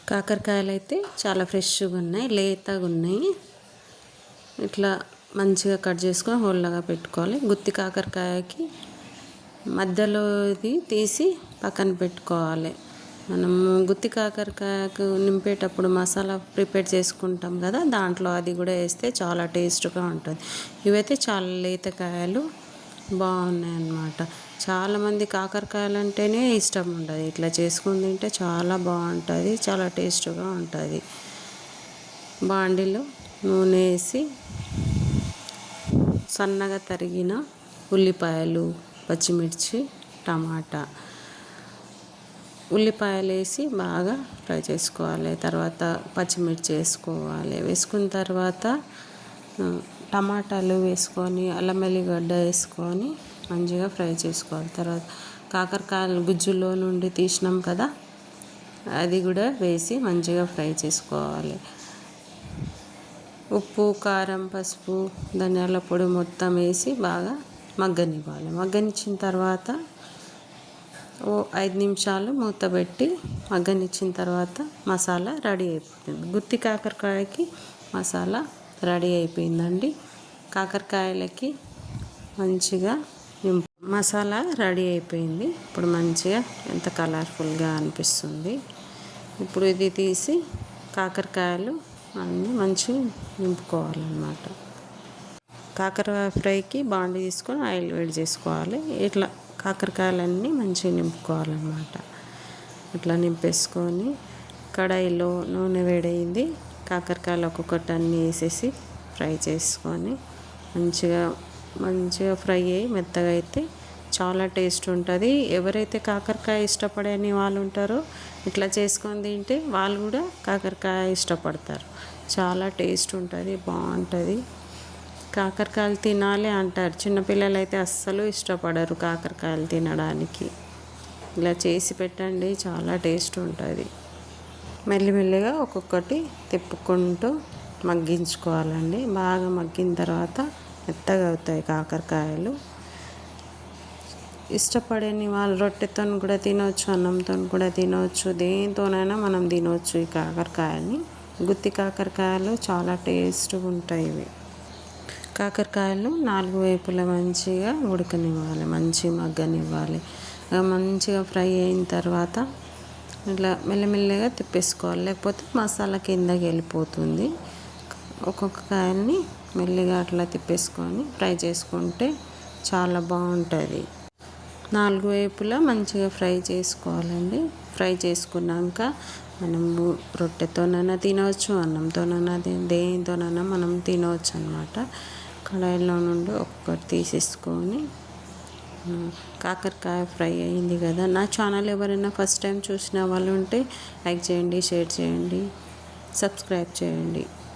కాకరకాయలు అయితే చాలా ఫ్రెష్గా ఉన్నాయి, లేతగా ఉన్నాయి. ఇట్లా మంచిగా కట్ చేసుకొని హోల్లాగా పెట్టుకోవాలి. గుత్తి కాకరకాయకి మధ్యలో ఇది తీసి పక్కన పెట్టుకోవాలి. మనం గుత్తి కాకరకాయకు నింపేటప్పుడు మసాలా ప్రిపేర్ చేసుకుంటాం కదా, దాంట్లో అది కూడా వేస్తే చాలా టేస్ట్గా ఉంటుంది. ఇవైతే చాలా లేతకాయలు బాగున్నాయి అన్నమాట. చాలామంది కాకరకాయలు అంటేనే ఇష్టం ఉండదు, ఇట్లా చేసుకుని తింటే చాలా బాగుంటుంది, చాలా టేస్ట్గా ఉంటుంది. బాండిలో నూనె వేసి సన్నగా తరిగిన ఉల్లిపాయలు, పచ్చిమిర్చి, టమాటా, ఉల్లిపాయలు వేసి బాగా ఫ్రై చేసుకోవాలి. తర్వాత పచ్చిమిర్చి వేసుకోవాలి. వేసుకున్న తర్వాత టమాటాలు వేసుకొని అల్లం వెల్లిగడ్డ వేసుకొని మంచిగా ఫ్రై చేసుకోవాలి. తర్వాత కాకరకాయలు గుజ్జులో నుండి తీసినాం కదా, అది కూడా వేసి మంచిగా ఫ్రై చేసుకోవాలి. ఉప్పు, కారం, పసుపు, ధనియాల పొడి మొత్తం వేసి బాగా మగ్గనివ్వాలి. మగ్గనిచ్చిన తర్వాత 5 నిమిషాలు మూత పెట్టి మగ్గనిచ్చిన తర్వాత మసాలా రెడీ అయిపోతుంది. గుత్తి కాకరకాయకి మసాలా రెడీ అయిపోయిందండి. కాకరకాయలకి మంచిగా మసాలా రెడీ అయిపోయింది. ఇప్పుడు మంచిగా ఎంత కలర్ఫుల్గా అనిపిస్తుంది. ఇప్పుడు ఇది తీసి కాకరకాయలు అన్నీ మంచిగా నింపుకోవాలన్నమాట. కాకరకాయ ఫ్రైకి బాండి తీసుకొని ఆయిల్ వేడి చేసుకోవాలి. ఇట్లా కాకరకాయలన్నీ మంచిగా నింపుకోవాలన్నమాట. ఇట్లా నింపేసుకొని కడాయిలో నూనె వేడైంది, కాకరకాయలు ఒక్కొక్కటి అన్నీ వేసేసి ఫ్రై చేసుకొని మంచిగా ఫ్రై అయ్యి మెత్తగా అయితే చాలా టేస్ట్ ఉంటుంది. ఎవరైతే కాకరకాయ ఇష్టపడని వాళ్ళు ఉంటారో ఇట్లా చేసుకొని తింటే వాళ్ళు కూడా కాకరకాయ ఇష్టపడతారు. చాలా టేస్ట్ ఉంటుంది, బాగుంటుంది. కాకరకాయలు తినాలి అంటారు, చిన్నపిల్లలు అయితే అస్సలు ఇష్టపడరు కాకరకాయలు తినడానికి. ఇలా చేసి పెట్టండి, చాలా టేస్ట్ ఉంటుంది. మెల్లిమెల్లిగా ఒక్కొక్కటి తిప్పుకుంటూ మగ్గించుకోవాలండి. బాగా మగ్గిన తర్వాత మెత్తగా అవుతాయి కాకరకాయలు. ఇష్టపడని వాళ్ళు రొట్టెతో కూడా తినవచ్చు, అన్నంతో కూడా తినవచ్చు, దేనితోనైనా మనం తినవచ్చు ఈ కాకరకాయని. గుత్తి కాకరకాయలు చాలా టేస్ట్గా ఉంటాయి. ఇవి కాకరకాయలు 4 వైపులా మంచిగా ఉడకనివ్వాలి, మంచిగా మగ్గనివ్వాలి. మంచిగా ఫ్రై అయిన తర్వాత ఇట్లా మెల్లమెల్లగా తిప్పేసుకోవాలి, లేకపోతే మసాలా కిందకి వెళ్ళిపోతుంది. ఒక్కొక్క కాయల్ని మెల్లిగా అట్లా తిప్పేసుకొని ఫ్రై చేసుకుంటే చాలా బాగుంటుంది. 4 వైపులా మంచిగా ఫ్రై చేసుకోవాలండి. ఫ్రై చేసుకున్నాక మనము రొట్టెతోనైనా తినవచ్చు, అన్నంతోనైనా దేనితోనైనా మనం తినవచ్చు అన్నమాట. కడాయిలో నుండి ఒక్కొక్కటి తీసేసుకొని కాకరకాయ ఫ్రై అయింది కదా. నా ఛానల్ ఎవరైనా ఫస్ట్ టైం చూసిన వాళ్ళు ఉంటే లైక్ చేయండి, షేర్ చేయండి, సబ్స్క్రైబ్ చేయండి.